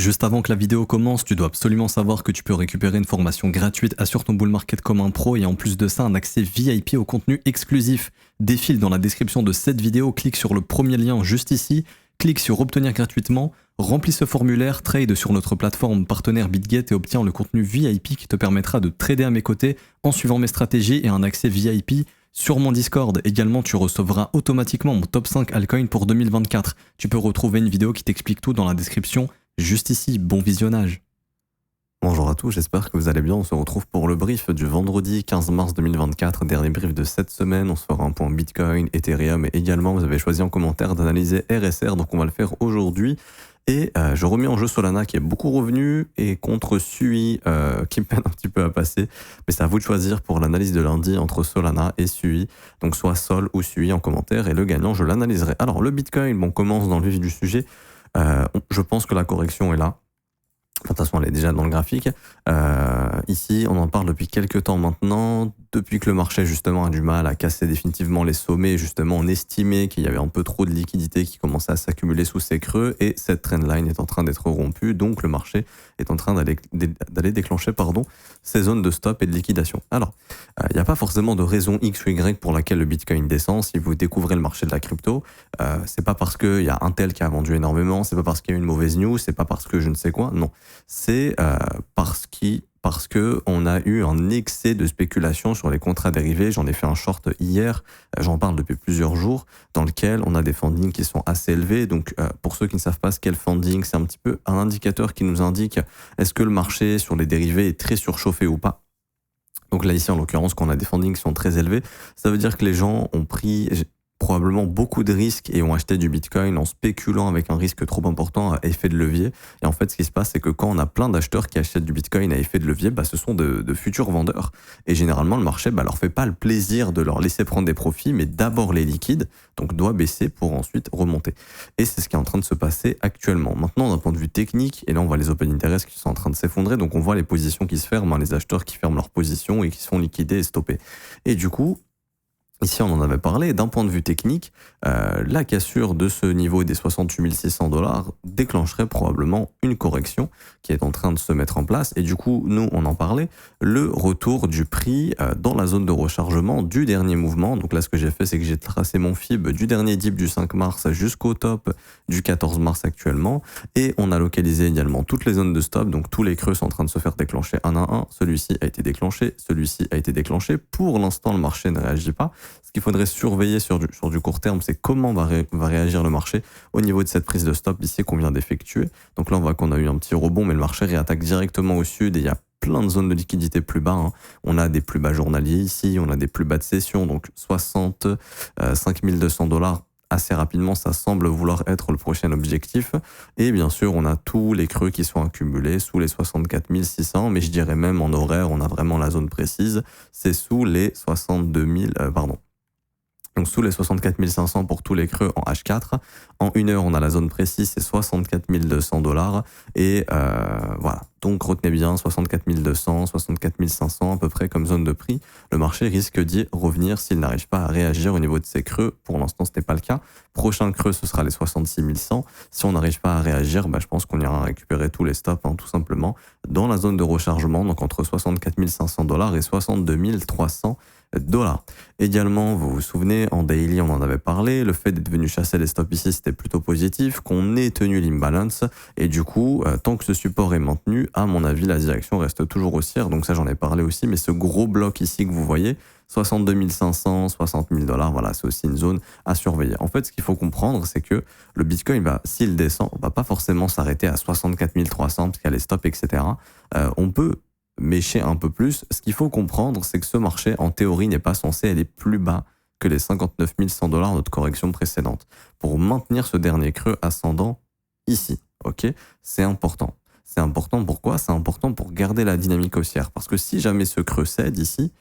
Juste avant que la vidéo commence, tu dois absolument savoir que tu peux récupérer une formation gratuite Assure ton bull market comme un pro et en plus de ça un accès VIP au contenu exclusif. Défile dans la description de cette vidéo, clique sur le premier lien juste ici, clique sur obtenir gratuitement, remplis ce formulaire, trade sur notre plateforme partenaire BitGet et obtiens le contenu VIP qui te permettra de trader à mes côtés en suivant mes stratégies et un accès VIP sur mon Discord. Également, tu recevras automatiquement mon top 5 altcoin pour 2024. Tu peux retrouver une vidéo qui t'explique tout dans la description. Juste ici, bon visionnage. Bonjour à tous, j'espère que vous allez bien. On se retrouve pour le brief du vendredi 15 mars 2024, dernier brief de cette semaine. On se fera un point Bitcoin, Ethereum et également vous avez choisi en commentaire d'analyser RSR, donc on va le faire aujourd'hui. Et je remets en jeu Solana qui est beaucoup revenu et contre Sui qui peine un petit peu à passer. Mais c'est à vous de choisir pour l'analyse de lundi entre Solana et Sui. Donc soit Sol ou Sui en commentaire et le gagnant je l'analyserai. Alors le Bitcoin, bon, on commence dans le vif du sujet. Je pense que la correction est là. De toute façon, elle est déjà dans le graphique. Ici, on en parle depuis quelques temps maintenant, depuis que le marché justement a du mal à casser définitivement les sommets. Justement, on estimait qu'il y avait un peu trop de liquidités qui commençaient à s'accumuler sous ces creux et cette trendline est en train d'être rompue. Donc, le marché est en train d'aller déclencher ces zones de stop et de liquidation. Alors, il n'y a pas forcément de raison X ou Y pour laquelle le Bitcoin descend. Si vous découvrez le marché de la crypto, c'est pas parce qu'il y a un tel qui a vendu énormément, c'est pas parce qu'il y a une mauvaise news, c'est pas parce que je ne sais quoi. Non, c'est parce que on a eu un excès de spéculation sur les contrats dérivés. J'en ai fait un short hier, j'en parle depuis plusieurs jours, dans lequel on a des fundings qui sont assez élevés. Donc pour ceux qui ne savent pas ce qu'est le funding, c'est un petit peu un indicateur qui nous indique est-ce que le marché sur les dérivés est très surchauffé ou pas. Donc là ici en l'occurrence, quand on a des fundings qui sont très élevés, ça veut dire que les gens ont pris probablement beaucoup de risques et ont acheté du Bitcoin en spéculant avec un risque trop important à effet de levier. Et en fait, ce qui se passe, c'est que quand on a plein d'acheteurs qui achètent du Bitcoin à effet de levier, ce sont de futurs vendeurs. Et généralement, le marché leur fait pas le plaisir de leur laisser prendre des profits, mais d'abord les liquide, donc doit baisser pour ensuite remonter. Et c'est ce qui est en train de se passer actuellement. Maintenant, d'un point de vue technique, et là on voit les open interest qui sont en train de s'effondrer, donc on voit les positions qui se ferment, les acheteurs qui ferment leurs positions et qui sont liquidés et stoppés. Et du coup, ici, on en avait parlé, d'un point de vue technique, la cassure de ce niveau des 68 600 $ déclencherait probablement une correction qui est en train de se mettre en place. Et du coup, nous, on en parlait, le retour du prix dans la zone de rechargement du dernier mouvement. Donc là, ce que j'ai fait, c'est que j'ai tracé mon FIB du dernier dip du 5 mars jusqu'au top du 14 mars actuellement. Et on a localisé également toutes les zones de stop. Donc tous les creux sont en train de se faire déclencher un à un. Celui-ci a été déclenché, celui-ci a été déclenché. Pour l'instant, le marché ne réagit pas. Ce qu'il faudrait surveiller sur du court terme, c'est comment va réagir le marché au niveau de cette prise de stop ici qu'on vient d'effectuer. Donc là, on voit qu'on a eu un petit rebond, mais le marché réattaque directement au sud et il y a plein de zones de liquidité plus bas. On a des plus bas journaliers ici, on a des plus bas de session, donc 65 200 $ assez rapidement, ça semble vouloir être le prochain objectif. Et bien sûr, on a tous les creux qui sont accumulés sous les 64 600, mais je dirais même en horaire, on a vraiment la zone précise, c'est sous les 62 000, donc sous les 64 500 pour tous les creux en H4. En une heure, on a la zone précise, c'est 64 200 $. Et voilà, donc retenez bien 64 200, 64 500 à peu près comme zone de prix. Le marché risque d'y revenir s'il n'arrive pas à réagir au niveau de ces creux. Pour l'instant, ce n'est pas le cas. Prochain creux, ce sera les 66 100. Si on n'arrive pas à réagir, je pense qu'on ira récupérer tous les stops, tout simplement, dans la zone de rechargement, donc entre 64 500 $ et 62 300 $. Également, vous vous souvenez, en daily, on en avait parlé, le fait d'être venu chasser les stops ici, c'était plutôt positif, qu'on ait tenu l'imbalance, et du coup, tant que ce support est maintenu, à mon avis, la direction reste toujours haussière, donc ça j'en ai parlé aussi, mais ce gros bloc ici que vous voyez, 62 500, 60 000 $, voilà, c'est aussi une zone à surveiller. En fait, ce qu'il faut comprendre, c'est que le Bitcoin, s'il descend, va pas forcément s'arrêter à 64 300, parce qu'il y a les stops, etc. On peut mécher un peu plus. Ce qu'il faut comprendre, c'est que ce marché, en théorie, n'est pas censé aller plus bas que les 59 100 $ de notre correction précédente. Pour maintenir ce dernier creux ascendant ici, ok, c'est important. C'est important pourquoi ? C'est important pour garder la dynamique haussière. Parce que si jamais ce creux cède ici,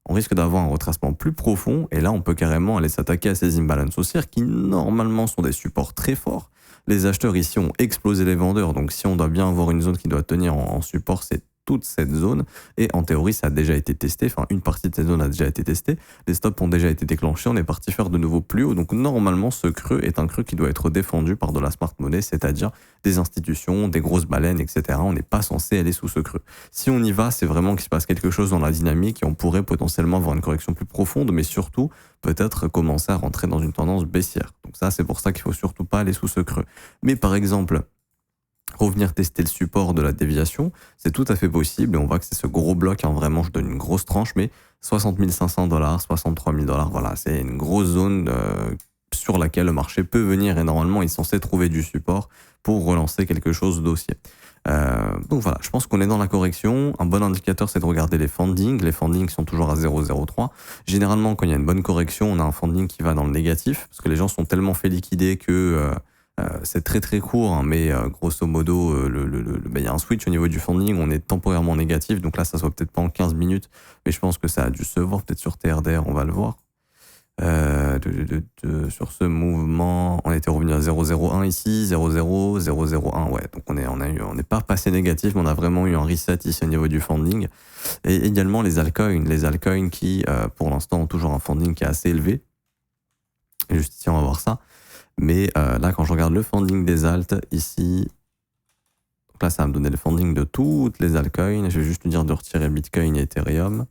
on risque d'avoir un retracement plus profond et là, on peut carrément aller s'attaquer à ces imbalances haussières qui, normalement, sont des supports très forts. Les acheteurs ici ont explosé les vendeurs, donc si on doit bien avoir une zone qui doit tenir en support, c'est toute cette zone. Et en théorie, ça a déjà été testé. Enfin, une partie de cette zone a déjà été testée. Les stops ont déjà été déclenchés. On est parti faire de nouveau plus haut. Donc, normalement, ce creux est un creux qui doit être défendu par de la smart money, c'est-à-dire des institutions, des grosses baleines, etc. On n'est pas censé aller sous ce creux. Si on y va, c'est vraiment qu'il se passe quelque chose dans la dynamique et on pourrait potentiellement avoir une correction plus profonde, mais surtout, peut-être commencer à rentrer dans une tendance baissière. Donc ça, c'est pour ça qu'il faut surtout pas aller sous ce creux. Mais par exemple, revenir tester le support de la déviation, c'est tout à fait possible et on voit que c'est ce gros bloc, hein, vraiment je donne une grosse tranche, mais 60 500 $, 63 000 $, voilà, c'est une grosse zone sur laquelle le marché peut venir et normalement il est censé trouver du support pour relancer quelque chose d'haussier. Donc voilà, je pense qu'on est dans la correction. Un bon indicateur, c'est de regarder les fundings. Les fundings sont toujours à 0,03. Généralement, quand il y a une bonne correction, on a un funding qui va dans le négatif parce que les gens sont tellement fait liquider que c'est très très court, hein, mais grosso modo, il y a un switch au niveau du funding, on est temporairement négatif, donc là ça se voit peut-être pas en 15 minutes, mais je pense que ça a dû se voir, peut-être sur TRDR, on va le voir. Sur ce mouvement, on était revenu à 0,01 ici, 0,0, 0,01, ouais, donc on n'est pas passé négatif, mais on a vraiment eu un reset ici au niveau du funding. Et également les altcoins qui, pour l'instant, ont toujours un funding qui est assez élevé. Et juste ici, on va voir ça. Mais là, quand je regarde le funding des alts, ici, donc là, ça va me donner le funding de toutes les altcoins. Je vais juste lui dire de retirer Bitcoin et Ethereum.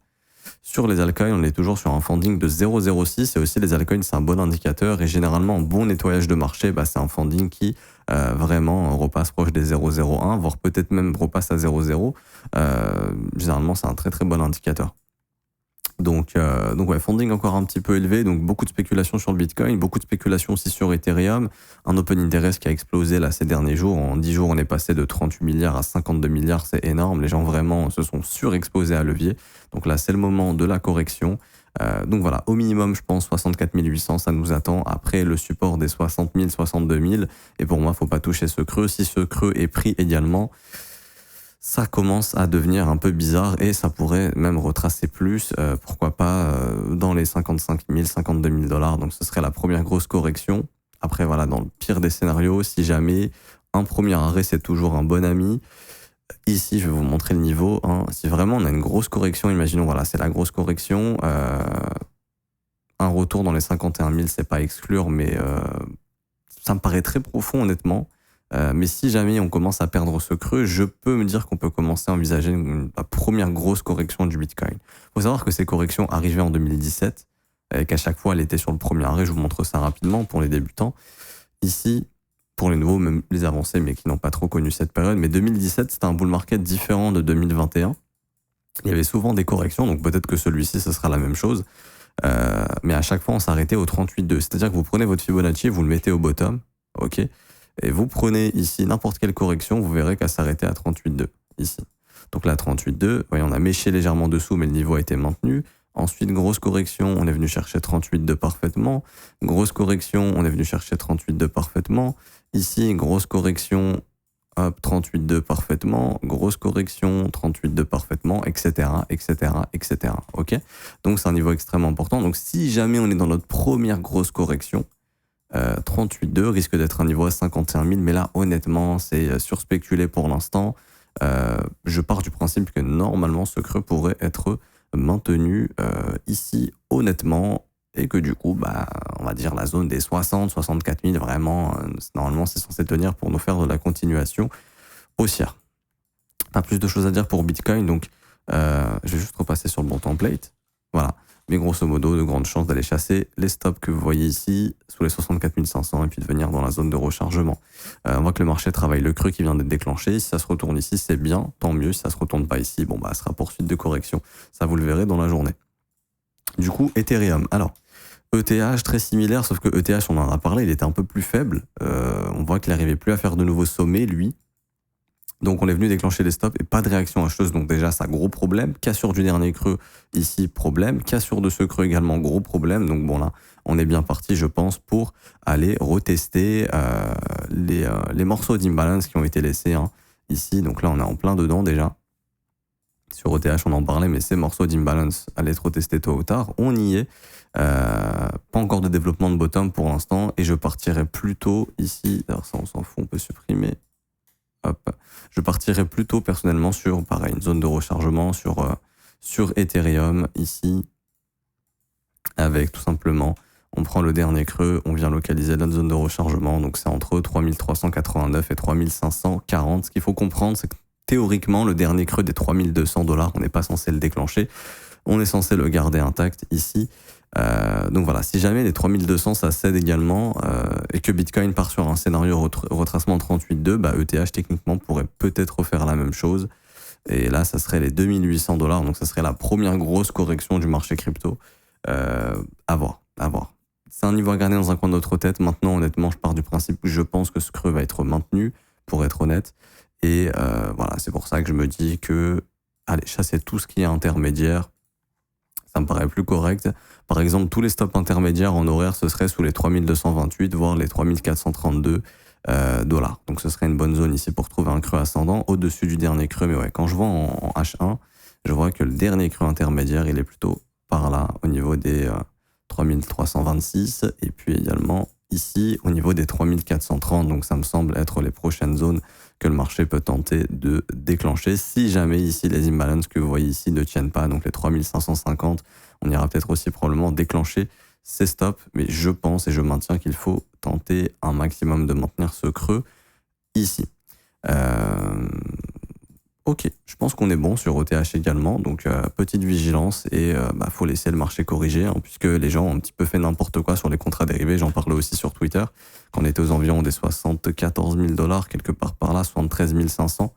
Sur les altcoins, on est toujours sur un funding de 0,06 et aussi les altcoins, c'est un bon indicateur et généralement, un bon nettoyage de marché, c'est un funding qui vraiment repasse proche des 0,01, voire peut-être même repasse à 0,0. Généralement, c'est un très très bon indicateur. Donc ouais, funding encore un petit peu élevé, donc beaucoup de spéculation sur le Bitcoin, beaucoup de spéculation aussi sur Ethereum, un open interest qui a explosé là ces derniers jours. En 10 jours, on est passé de 38 milliards à 52 milliards, c'est énorme. Les gens vraiment se sont surexposés à levier. Donc là, c'est le moment de la correction. Donc voilà, au minimum, je pense 64 800, ça nous attend. Après, le support des 60 000, 62 000. Et pour moi, faut pas toucher ce creux. Si ce creux est pris également, ça commence à devenir un peu bizarre et ça pourrait même retracer plus, pourquoi pas dans les 55 000, 52 000 $. Donc ce serait la première grosse correction. Après voilà, dans le pire des scénarios, si jamais un premier arrêt c'est toujours un bon ami. Ici, je vais vous montrer le niveau. Hein. Si vraiment on a une grosse correction, imaginons voilà, c'est la grosse correction. Un retour dans les 51 000, c'est pas à exclure, mais ça me paraît très profond honnêtement. Mais si jamais on commence à perdre ce creux, je peux me dire qu'on peut commencer à envisager la première grosse correction du Bitcoin. Il faut savoir que ces corrections arrivaient en 2017 et qu'à chaque fois, elle était sur le premier arrêt. Je vous montre ça rapidement pour les débutants. Ici, pour les nouveaux, même les avancés, mais qui n'ont pas trop connu cette période. Mais 2017, c'était un bull market différent de 2021. Il y avait souvent des corrections, donc peut-être que celui-ci, ce sera la même chose. Mais à chaque fois, on s'arrêtait au 38,2. C'est-à-dire que vous prenez votre Fibonacci, vous le mettez au bottom, ok ? Et vous prenez ici n'importe quelle correction, vous verrez qu'elle s'arrêtait à 38,2 ici. Donc là, 38,2, voyez, on a méché légèrement dessous, mais le niveau a été maintenu. Ensuite, grosse correction, on est venu chercher 38,2 parfaitement. Grosse correction, on est venu chercher 38,2 parfaitement. Ici, grosse correction, hop, 38,2 parfaitement. Grosse correction, 38,2 parfaitement, etc., etc., etc. Ok ? Donc c'est un niveau extrêmement important. Donc si jamais on est dans notre première grosse correction, 38,2 risque d'être un niveau à 51 000, mais là, honnêtement, c'est surspéculé pour l'instant. Je pars du principe que normalement, ce creux pourrait être maintenu ici, honnêtement, et que du coup, on va dire la zone des 60, 64 000, vraiment, normalement, c'est censé tenir pour nous faire de la continuation haussière. Pas plus de choses à dire pour Bitcoin, donc je vais juste repasser sur le bon template. Voilà. Mais grosso modo, de grandes chances d'aller chasser les stops que vous voyez ici, sous les 64 500, et puis de venir dans la zone de rechargement. On voit que le marché travaille le creux qui vient d'être déclenché. Si ça se retourne ici, c'est bien, tant mieux. Si ça se retourne pas ici, ce sera poursuite de correction. Ça, vous le verrez dans la journée. Du coup, Ethereum. Alors, ETH, très similaire, sauf que ETH, on en a parlé, il était un peu plus faible. On voit qu'il n'arrivait plus à faire de nouveaux sommets, lui. Donc on est venu déclencher les stops et pas de réaction acheteuse, donc déjà ça gros problème. Cassure du dernier creux, ici problème. Cassure de ce creux également, gros problème. Donc bon là, on est bien parti je pense pour aller retester les morceaux d'imbalance qui ont été laissés ici. Donc là on est en plein dedans déjà. Sur ETH on en parlait, mais ces morceaux d'imbalance allaient être retestés tôt ou tard. On y est. Pas encore de développement de bottom pour l'instant et je partirai plutôt ici. Alors ça on s'en fout, on peut supprimer. Hop. Je partirais plutôt personnellement sur, pareil, une zone de rechargement sur Ethereum, ici, avec tout simplement, on prend le dernier creux, on vient localiser notre zone de rechargement, donc c'est entre 3389 et 3540. Ce qu'il faut comprendre, c'est que théoriquement, le dernier creux des $3200, on n'est pas censé le déclencher, on est censé le garder intact ici. Donc voilà, si jamais les 3200 ça cède également et que Bitcoin part sur un scénario retracement 38.2, bah ETH techniquement pourrait peut-être refaire la même chose. Et là, ça serait les $2800, donc ça serait la première grosse correction du marché crypto. À voir. C'est un niveau à garder dans un coin de notre tête. Maintenant, honnêtement, je pars du principe que je pense que ce creux va être maintenu, pour être honnête. Et voilà, c'est pour ça que je me dis que, allez, chasser tout ce qui est intermédiaire, ça me paraît plus correct. Par exemple, tous les stops intermédiaires en horaire, ce serait sous les 3228, voire les 3432 $. Donc ce serait une bonne zone ici pour trouver un creux ascendant au-dessus du dernier creux. Mais ouais, quand je vois en H1, je vois que le dernier creux intermédiaire, il est plutôt par là, au niveau des 3326, et puis également ici, au niveau des 3430. Donc ça me semble être les prochaines zones que le marché peut tenter de déclencher. Si jamais ici, les imbalances que vous voyez ici ne tiennent pas, donc les 3550, on ira peut-être aussi probablement déclencher ces stops. Mais je pense et je maintiens qu'il faut tenter un maximum de maintenir ce creux ici. Ok, je pense qu'on est bon sur ETH également, donc petite vigilance et faut laisser le marché corriger, hein, puisque les gens ont un petit peu fait n'importe quoi sur les contrats dérivés. J'en parlais aussi sur Twitter, quand on était aux environs des $74 000, quelque part par là, 73 500,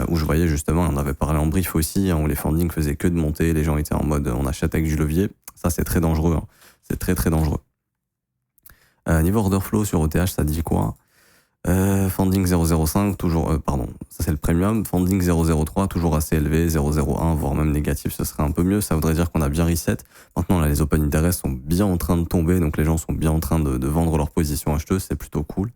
où je voyais justement, on avait parlé en brief aussi, hein, où les fundings faisaient que de monter, les gens étaient en mode on achète avec du levier. Ça, c'est très dangereux, hein. C'est très très dangereux. Niveau order flow sur ETH, ça dit quoi? Funding 0,05, toujours, ça c'est le premium. Funding 0,03, toujours assez élevé, 0,01, voire même négatif, ce serait un peu mieux. Ça voudrait dire qu'on a bien reset. Maintenant, là, les open interest sont bien en train de tomber, donc les gens sont bien en train de vendre leur position acheteuse, c'est plutôt cool.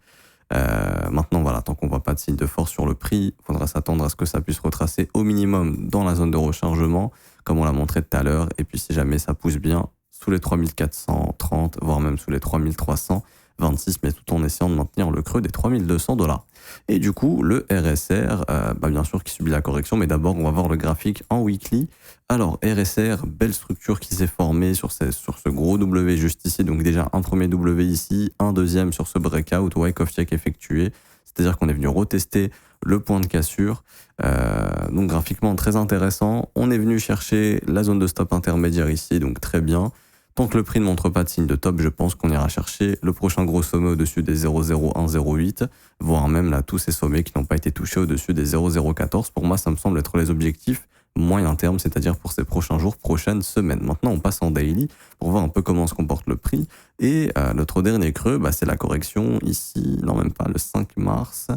Maintenant, voilà, tant qu'on voit pas de signe de force sur le prix, il faudra s'attendre à ce que ça puisse retracer au minimum dans la zone de rechargement, comme on l'a montré tout à l'heure. Et puis, si jamais ça pousse bien, sous les 3430, voire même sous les 3326, mais tout en essayant de maintenir le creux des $3200. Et du coup, le RSR, bien sûr, qui subit la correction, mais d'abord, on va voir le graphique en weekly. Alors, RSR, belle structure qui s'est formée sur ce gros W juste ici. Donc déjà, un premier W ici, un deuxième sur ce breakout, Wyckoff check effectué. C'est-à-dire qu'on est venu retester le point de cassure. Donc graphiquement, très intéressant. On est venu chercher la zone de stop intermédiaire ici, donc très bien. Tant que le prix ne montre pas de signe de top, je pense qu'on ira chercher le prochain gros sommet au-dessus des 0,0108, voire même là tous ces sommets qui n'ont pas été touchés au-dessus des 0,014. Pour moi, ça me semble être les objectifs moyen terme, c'est-à-dire pour ces prochains jours, prochaines semaines. Maintenant, on passe en daily pour voir un peu comment se comporte le prix. Et notre dernier creux, c'est la correction ici, non même pas, le 5 mars.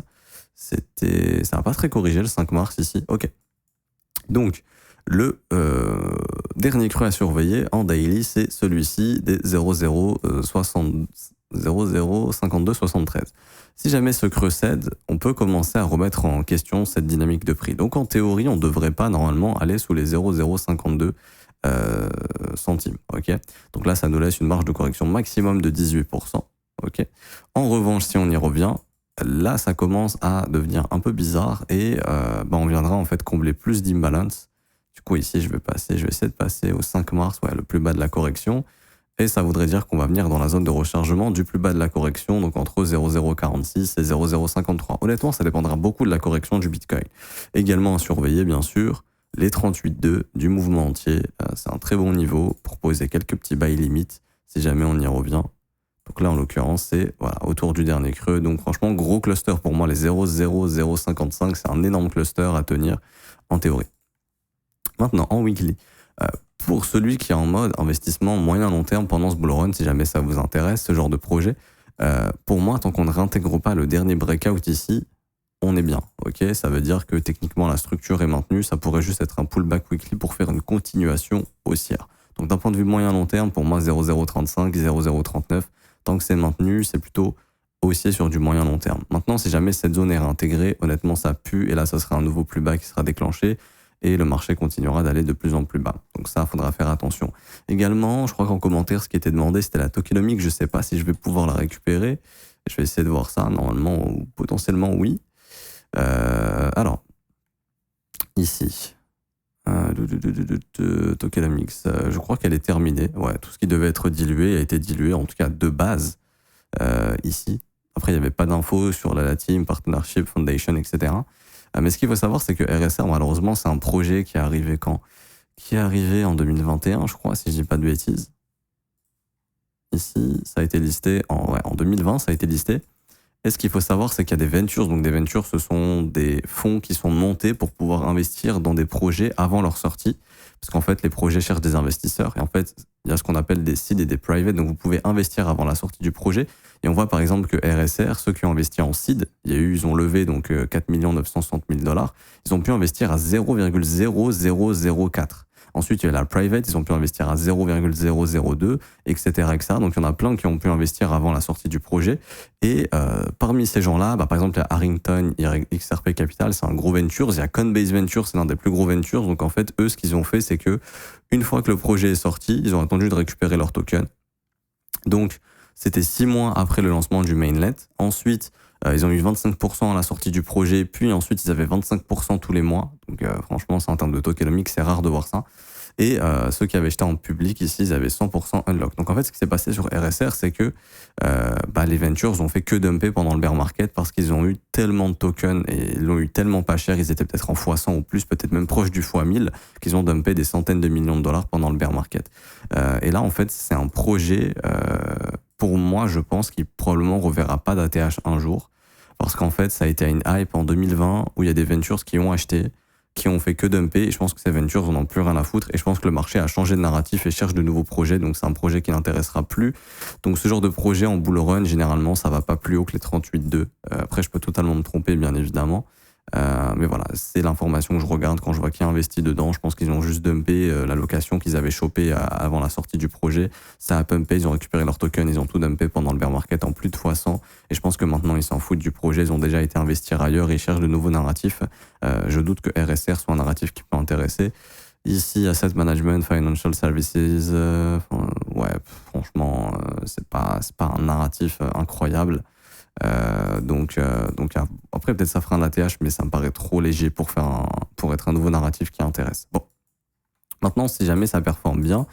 Ça n'a pas très corrigé le 5 mars ici. Ok. Donc, le dernier creux à surveiller en daily, c'est celui-ci des 0,05273. Si jamais ce creux cède, on peut commencer à remettre en question cette dynamique de prix. Donc en théorie, on ne devrait pas normalement aller sous les 0,052 centimes. Okay, donc là, ça nous laisse une marge de correction maximum de 18%. Okay. En revanche, si on y revient, là, ça commence à devenir un peu bizarre et on viendra en fait combler plus d'imbalance. Du coup, ici, je vais essayer de passer au 5 mars, le plus bas de la correction. Et ça voudrait dire qu'on va venir dans la zone de rechargement du plus bas de la correction, donc entre 0,046 et 0,053. Honnêtement, ça dépendra beaucoup de la correction du Bitcoin. Également à surveiller, bien sûr, les 38,2 du mouvement entier. C'est un très bon niveau pour poser quelques petits buy limits si jamais on y revient. Donc là, en l'occurrence, c'est autour du dernier creux. Donc franchement, gros cluster pour moi, les 0,055, c'est un énorme cluster à tenir en théorie. Maintenant, en weekly, pour celui qui est en mode investissement moyen-long terme pendant ce bull run, si jamais ça vous intéresse, ce genre de projet, pour moi, tant qu'on ne réintègre pas le dernier breakout ici, on est bien. Okay, ça veut dire que techniquement, la structure est maintenue. Ça pourrait juste être un pullback weekly pour faire une continuation haussière. Donc d'un point de vue moyen-long terme, pour moi, 0,035, 0,039, tant que c'est maintenu, c'est plutôt haussier sur du moyen-long terme. Maintenant, si jamais cette zone est réintégrée, honnêtement, ça pue, et là, ça sera un nouveau pullback qui sera déclenché, et le marché continuera d'aller de plus en plus bas. Donc ça, il faudra faire attention. Également, je crois qu'en commentaire, ce qui était demandé, c'était la tokenomics. Je ne sais pas si je vais pouvoir la récupérer. Je vais essayer de voir ça. Normalement, ou potentiellement, oui. Alors, ici. Tokenomics, je crois qu'elle est terminée. Ouais, tout ce qui devait être dilué a été dilué, en tout cas de base, ici. Après, il n'y avait pas d'infos sur la team, partnership, foundation, etc. Mais ce qu'il faut savoir, c'est que RSR, malheureusement, c'est un projet qui est arrivé quand? Qui est arrivé en 2021, je crois, si je dis pas de bêtises. Ici, ça a été listé en 2020, ça a été listé. Et ce qu'il faut savoir, c'est qu'il y a des ventures. Donc des ventures, ce sont des fonds qui sont montés pour pouvoir investir dans des projets avant leur sortie. Parce qu'en fait, les projets cherchent des investisseurs. Et en fait, il y a ce qu'on appelle des seed et des private. Donc vous pouvez investir avant la sortie du projet. Et on voit par exemple que RSR, ceux qui ont investi en seed, ils ont levé donc 4 960 000 $. Ils ont pu investir à 0,0004. Ensuite, il y a la private, ils ont pu investir à 0,002, etc., etc. Donc, il y en a plein qui ont pu investir avant la sortie du projet. Et parmi ces gens-là, par exemple, il y a Harrington, XRP Capital, c'est un gros venture. Il y a Coinbase Ventures, c'est l'un des plus gros ventures. Donc, en fait, eux, ce qu'ils ont fait, c'est que une fois que le projet est sorti, ils ont attendu de récupérer leur token. Donc, c'était 6 mois après le lancement du mainnet. Ensuite, ils ont eu 25% à la sortie du projet, puis ensuite ils avaient 25% tous les mois. Donc franchement, ça, en termes de tokenomics, c'est rare de voir ça. Et ceux qui avaient jeté en public ici, ils avaient 100% unlock. Donc en fait, ce qui s'est passé sur RSR, c'est que les ventures ont fait que dumper pendant le bear market parce qu'ils ont eu tellement de tokens et ils l'ont eu tellement pas cher, ils étaient peut-être en x100 ou plus, peut-être même proche du x1000, qu'ils ont dumpé des centaines de millions de dollars pendant le bear market. Et là, en fait, c'est un projet, pour moi, je pense, qui probablement reverra pas d'ATH un jour. Parce qu'en fait, ça a été une hype en 2020 où il y a des ventures qui ont acheté, qui ont fait que dumper. Et je pense que ces ventures n'en ont plus rien à foutre. Et je pense que le marché a changé de narratif et cherche de nouveaux projets. Donc, c'est un projet qui n'intéressera plus. Donc, ce genre de projet en bull run, généralement, ça va pas plus haut que les 38,2. Après, je peux totalement me tromper, bien évidemment. Mais voilà, c'est l'information que je regarde quand je vois qui a investi dedans. Je pense qu'ils ont juste dumpé la location qu'ils avaient chopée avant la sortie du projet. Ça a pumpé, ils ont récupéré leur token, ils ont tout dumpé pendant le bear market en plus de x100. Et je pense que maintenant, ils s'en foutent du projet. Ils ont déjà été investir ailleurs, ils cherchent de nouveaux narratifs. Je doute que RSR soit un narratif qui peut intéresser. Ici, Asset Management, Financial Services, franchement, c'est pas un narratif incroyable. Donc après peut-être ça fera un ATH, mais ça me paraît trop léger pour être un nouveau narratif qui intéresse. Bon, maintenant si jamais ça performe bien,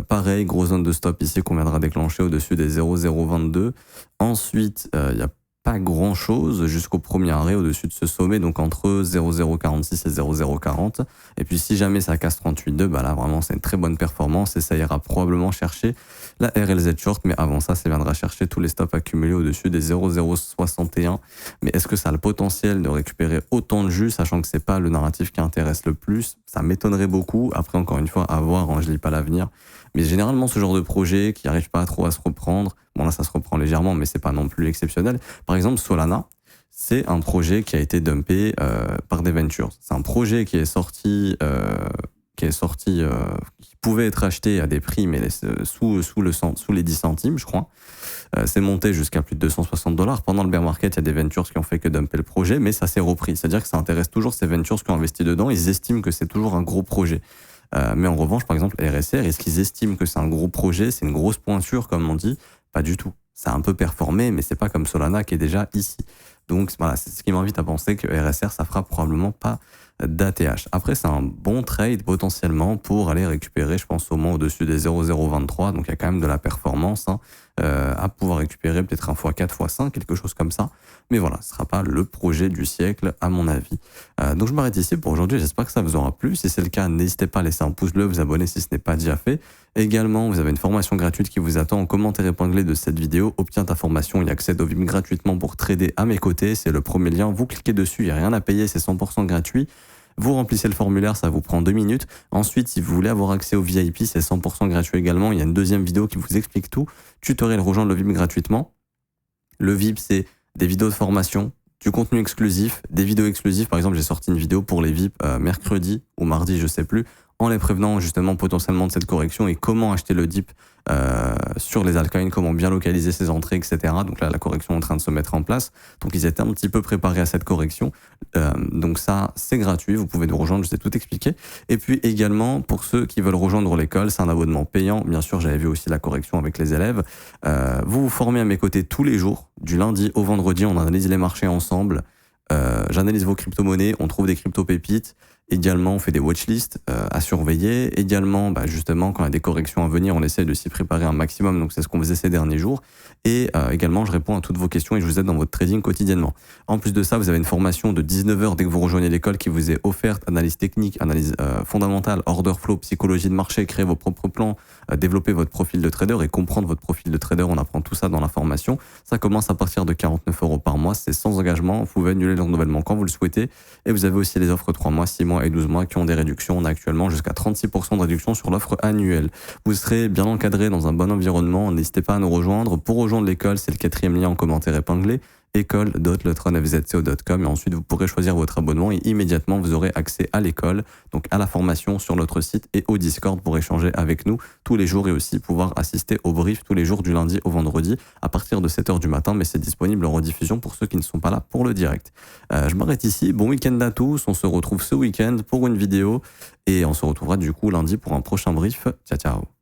pareil, grosse zone de stop ici qu'on viendra déclencher au-dessus des 0,022. Ensuite, il y a pas grand chose jusqu'au premier arrêt au-dessus de ce sommet, donc entre 0,046 et 0,040. Et puis si jamais ça casse 38,2, là vraiment c'est une très bonne performance et ça ira probablement chercher la RLZ short, mais avant ça viendra chercher tous les stops accumulés au-dessus des 0,061. Mais est-ce que ça a le potentiel de récupérer autant de jus, sachant que c'est pas le narratif qui intéresse le plus? Ça m'étonnerait beaucoup. Après, encore une fois, à voir, je lis pas l'avenir. Mais généralement, ce genre de projet qui n'arrive pas trop à se reprendre, bon là ça se reprend légèrement, mais c'est pas non plus exceptionnel. Par exemple, Solana, c'est un projet qui a été dumpé par des ventures. C'est un projet qui est sorti, qui pouvait être acheté à des prix, mais sous les 10 centimes, je crois. C'est monté jusqu'à plus de $260. Pendant le bear market, il y a des ventures qui ont fait que dumper le projet, mais ça s'est repris. C'est-à-dire que ça intéresse toujours ces ventures qui ont investi dedans. Ils estiment que c'est toujours un gros projet. Mais en revanche, par exemple, RSR, est-ce qu'ils estiment que c'est un gros projet, c'est une grosse pointure, comme on dit? Pas du tout. Ça a un peu performé, mais c'est pas comme Solana qui est déjà ici. Donc voilà, c'est ce qui m'invite à penser que RSR, ça fera probablement pas d'ATH. Après, c'est un bon trade potentiellement pour aller récupérer, je pense, au moins au-dessus des 0,023. Donc il y a quand même de la performance à pouvoir récupérer peut-être un x4, x5, quelque chose comme ça. Mais voilà, ce sera pas le projet du siècle, à mon avis. Donc je m'arrête ici pour aujourd'hui. J'espère que ça vous aura plu. Si c'est le cas, n'hésitez pas à laisser un pouce bleu, vous abonner si ce n'est pas déjà fait. Également, vous avez une formation gratuite qui vous attend en commentaire épinglé de cette vidéo. Obtiens ta formation et accède au VIP gratuitement pour trader à mes côtés. C'est le premier lien. Vous cliquez dessus, il n'y a rien à payer, c'est 100% gratuit. Vous remplissez le formulaire, ça vous prend 2 minutes. Ensuite, si vous voulez avoir accès au VIP, c'est 100% gratuit également. Il y a une deuxième vidéo qui vous explique tout. Tutoriel rejoindre le VIP gratuitement. Le VIP, c'est des vidéos de formation, du contenu exclusif, des vidéos exclusives. Par exemple, j'ai sorti une vidéo pour les VIP mercredi ou mardi, je sais plus, en les prévenant justement potentiellement de cette correction et comment acheter le dip sur les altcoins, comment bien localiser ses entrées, etc. Donc là, la correction est en train de se mettre en place. Donc ils étaient un petit peu préparés à cette correction. Donc ça, c'est gratuit. Vous pouvez nous rejoindre, je vous ai tout expliqué. Et puis également, pour ceux qui veulent rejoindre l'école, c'est un abonnement payant. Bien sûr, j'avais vu aussi la correction avec les élèves. Vous vous formez à mes côtés tous les jours. Du lundi au vendredi, on analyse les marchés ensemble. J'analyse vos crypto-monnaies, on trouve des crypto-pépites. Également, on fait des watchlists à surveiller. Également, justement, quand il y a des corrections à venir, on essaie de s'y préparer un maximum. Donc, c'est ce qu'on faisait ces derniers jours. Et également, je réponds à toutes vos questions et je vous aide dans votre trading quotidiennement. En plus de ça, vous avez une formation de 19h dès que vous rejoignez l'école qui vous est offerte. Analyse technique, analyse fondamentale, order flow, psychologie de marché, créer vos propres plans, développer votre profil de trader et comprendre votre profil de trader. On apprend tout ça dans la formation. Ça commence à partir de 49 € par mois. C'est sans engagement. Vous pouvez annuler le renouvellement quand vous le souhaitez. Et vous avez aussi les offres 3 mois, 6 mois et 12 mois qui ont des réductions. On a actuellement jusqu'à 36% de réduction sur l'offre annuelle. Vous serez bien encadré dans un bon environnement. N'hésitez pas à nous rejoindre. Pour rejoindre l'école, c'est le 4e lien en commentaire épinglé, école.letronfzco.com, et ensuite vous pourrez choisir votre abonnement et immédiatement vous aurez accès à l'école, donc à la formation sur notre site et au Discord pour échanger avec nous tous les jours et aussi pouvoir assister au brief tous les jours du lundi au vendredi à partir de 7h du matin, mais c'est disponible en rediffusion pour ceux qui ne sont pas là pour le direct. Je m'arrête ici, bon week-end à tous, on se retrouve ce week-end pour une vidéo et on se retrouvera du coup lundi pour un prochain brief. Ciao ciao.